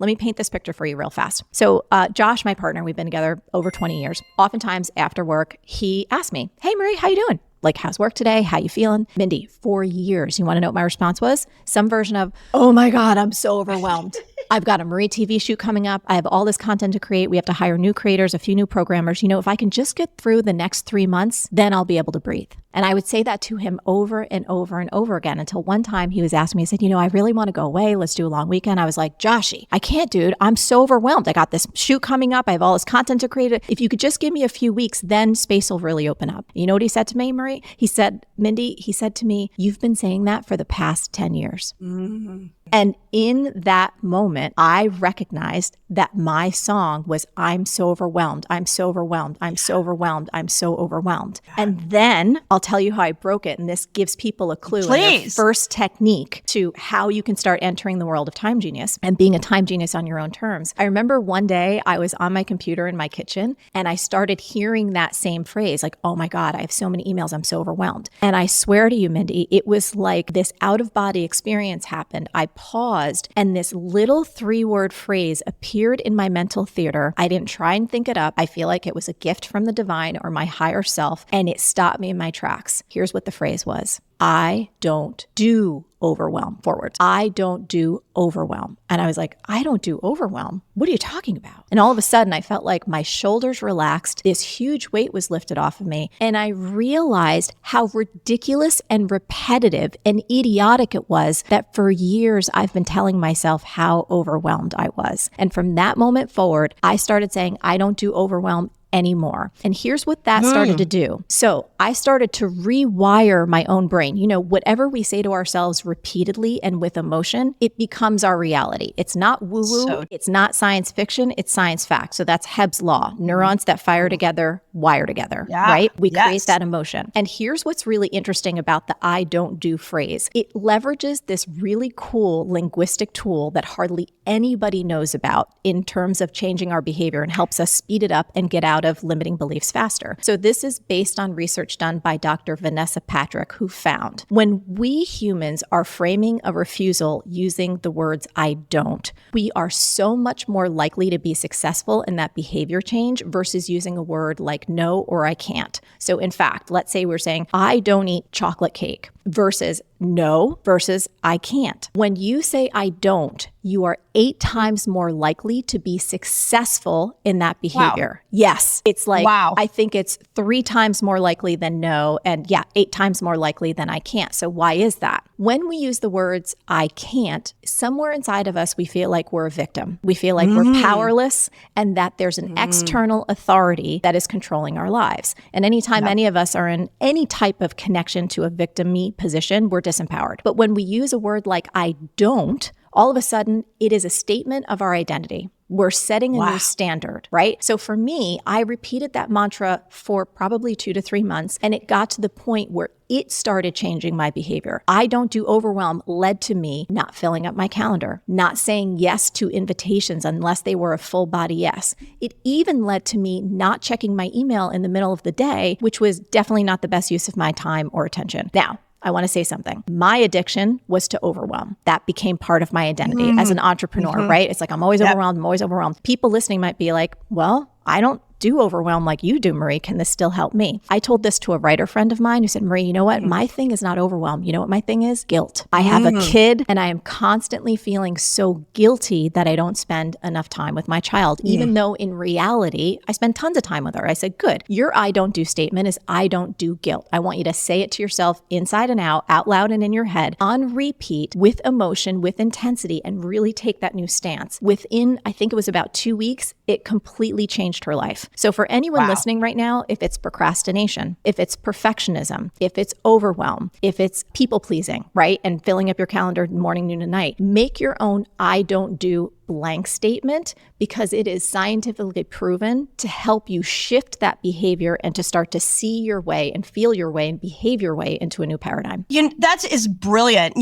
Let me paint this picture for you real fast. So Josh, my partner, we've been together over 20 years. Oftentimes after work, he asks me, hey, Marie, how you doing? Like, how's work today? How you feeling? Mindy, for years, you want to know what my response was? Some version of, oh my God, I'm so overwhelmed. I've got a Marie TV shoot coming up. I have all this content to create. We have to hire new creators, a few new programmers. If I can just get through the next 3 months, then I'll be able to breathe. And I would say that to him over and over and over again until one time he was asking me, he said, I really want to go away. Let's do a long weekend. I was like, Joshy, I can't, dude. I'm so overwhelmed. I got this shoot coming up. I have all this content to create. If you could just give me a few weeks, then space will really open up. You know what he said to me, Marie? He said, Mindy, he said to me, you've been saying that for the past 10 years. Mm-hmm. And in that moment, I recognized that my song was, I'm so overwhelmed. I'm so overwhelmed. I'm so overwhelmed. I'm so overwhelmed. And then I'll tell you how I broke it. And this gives people a clue. Please. Their first technique to how you can start entering the world of Time Genius and being a time genius on your own terms. I remember one day I was on my computer in my kitchen and I started hearing that same phrase, like, oh my God, I have so many emails. I'm so overwhelmed. And I swear to you, Mindy, it was like this out-of-body experience happened. I paused and this little 3-word phrase appeared in my mental theater. I didn't try and think it up. I feel like it was a gift from the divine or my higher self, and it stopped me in my tracks. Here's what the phrase was. I don't do overwhelm. Forward. I don't do overwhelm. And I was like, I don't do overwhelm. What are you talking about? And all of a sudden I felt like my shoulders relaxed. This huge weight was lifted off of me. And I realized how ridiculous and repetitive and idiotic it was that for years I've been telling myself how overwhelmed I was. And from that moment forward, I started saying, I don't do overwhelm anymore. And here's what that started to do. So I started to rewire my own brain. Whatever we say to ourselves repeatedly and with emotion, it becomes our reality. It's not woo-woo. It's not science fiction. It's science fact. So that's Hebb's law. Neurons that fire together, wire together, right? We create that emotion. And here's what's really interesting about the I don't do phrase. It leverages this really cool linguistic tool that hardly anybody knows about in terms of changing our behavior and helps us speed it up and get out of limiting beliefs faster. So this is based on research done by Dr. Vanessa Patrick, who found when we humans are framing a refusal using the words I don't, we are so much more likely to be successful in that behavior change versus using a word like no or I can't. So in fact, let's say we're saying I don't eat chocolate cake versus no versus I can't. When you say I don't, you are 8 times more likely to be successful in that behavior. Wow. Yes. It's like, I think it's 3 times more likely than no. And 8 times more likely than I can't. So why is that? When we use the words I can't, somewhere inside of us, we feel like we're a victim. We feel like we're powerless and that there's an external authority that is controlling our lives. And anytime any of us are in any type of connection to a victim-me position, we're disempowered. But when we use a word like I don't, all of a sudden, it is a statement of our identity. We're setting a new standard, right? So for me, I repeated that mantra for probably 2 to 3 months, and it got to the point where it started changing my behavior. I don't do overwhelm led to me not filling up my calendar, not saying yes to invitations unless they were a full body yes. It even led to me not checking my email in the middle of the day, which was definitely not the best use of my time or attention. Now, I want to say something. My addiction was to overwhelm. That became part of my identity as an entrepreneur, right? It's like, I'm always overwhelmed. I'm always overwhelmed. People listening might be like, well, I don't do overwhelm like you do, Marie. Can this still help me? I told this to a writer friend of mine who said, Marie, you know what? My thing is not overwhelm. You know what my thing is? Guilt. I have a kid and I am constantly feeling so guilty that I don't spend enough time with my child, even though in reality, I spend tons of time with her. I said, good. Your I don't do statement is I don't do guilt. I want you to say it to yourself inside and out loud and in your head, on repeat, with emotion, with intensity, and really take that new stance. Within, I think it was about 2 weeks, it completely changed her life. So for anyone listening right now, if it's procrastination, if it's perfectionism, if it's overwhelm, if it's people pleasing, right? And filling up your calendar morning, noon, and night, make your own I don't do blank statement because it is scientifically proven to help you shift that behavior and to start to see your way and feel your way and behave your way into a new paradigm. That is brilliant.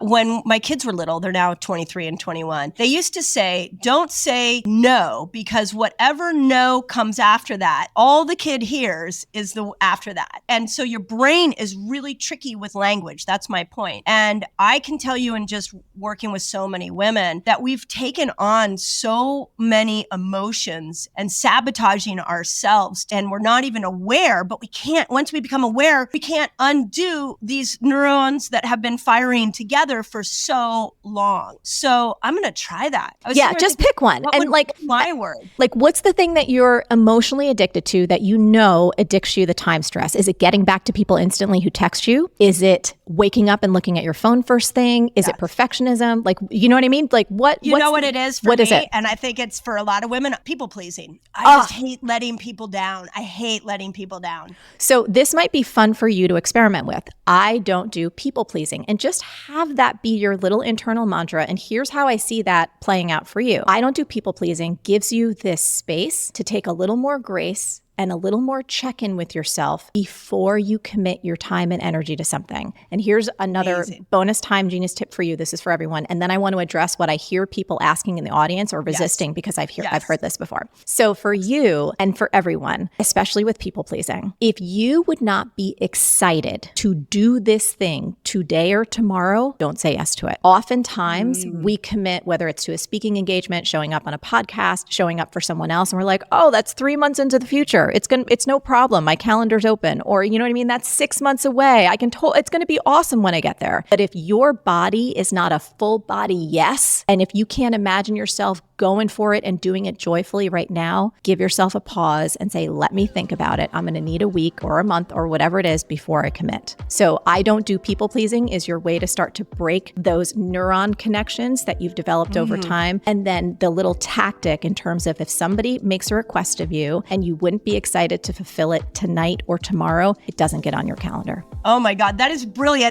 When my kids were little, they're now 23 and 21, they used to say, don't say no, because whatever no comes after that, all the kid hears is the after that. And so your brain is really tricky with language. That's my point. And I can tell you in just working with so many women that we've taken on so many emotions and sabotaging ourselves, and we're not even aware, but we can't, once we become aware, we can't undo these neurons that have been firing together for so long. So I'm going to try that. Yeah, just pick one. And like my word. Like, what's the thing that you're emotionally addicted to that you know addicts you the time stress? Is it getting back to people instantly who text you? Is it waking up and looking at your phone first thing? Is it perfectionism? Like, you know what I mean? Like, what it is for me? What is it? And I think it's for a lot of women, people pleasing. I just hate letting people down. I hate letting people down. So this might be fun for you to experiment with. I don't do people pleasing, and just have that be your little internal mantra. And here's how I see that playing out for you. I don't do people pleasing gives you this space to take a little more grace and a little more check-in with yourself before you commit your time and energy to something. And here's another bonus time genius tip for you. This is for everyone. And then I want to address what I hear people asking in the audience or resisting because I've heard this before. So for you and for everyone, especially with people pleasing, if you would not be excited to do this thing today or tomorrow, don't say yes to it. Oftentimes we commit, whether it's to a speaking engagement, showing up on a podcast, showing up for someone else, and we're like, oh, that's 3 months into the future. It's no problem. My calendar's open. Or, you know what I mean? That's 6 months away. It's going to be awesome when I get there. But if your body is not a full body yes, and if you can't imagine yourself going for it and doing it joyfully right now, give yourself a pause and say, let me think about it. I'm going to need a week or a month or whatever it is before I commit. So I don't do people pleasing is your way to start to break those neuron connections that you've developed over time. And then the little tactic in terms of if somebody makes a request of you and you wouldn't be excited to fulfill it tonight or tomorrow, it doesn't get on your calendar. Oh my God, that is brilliant.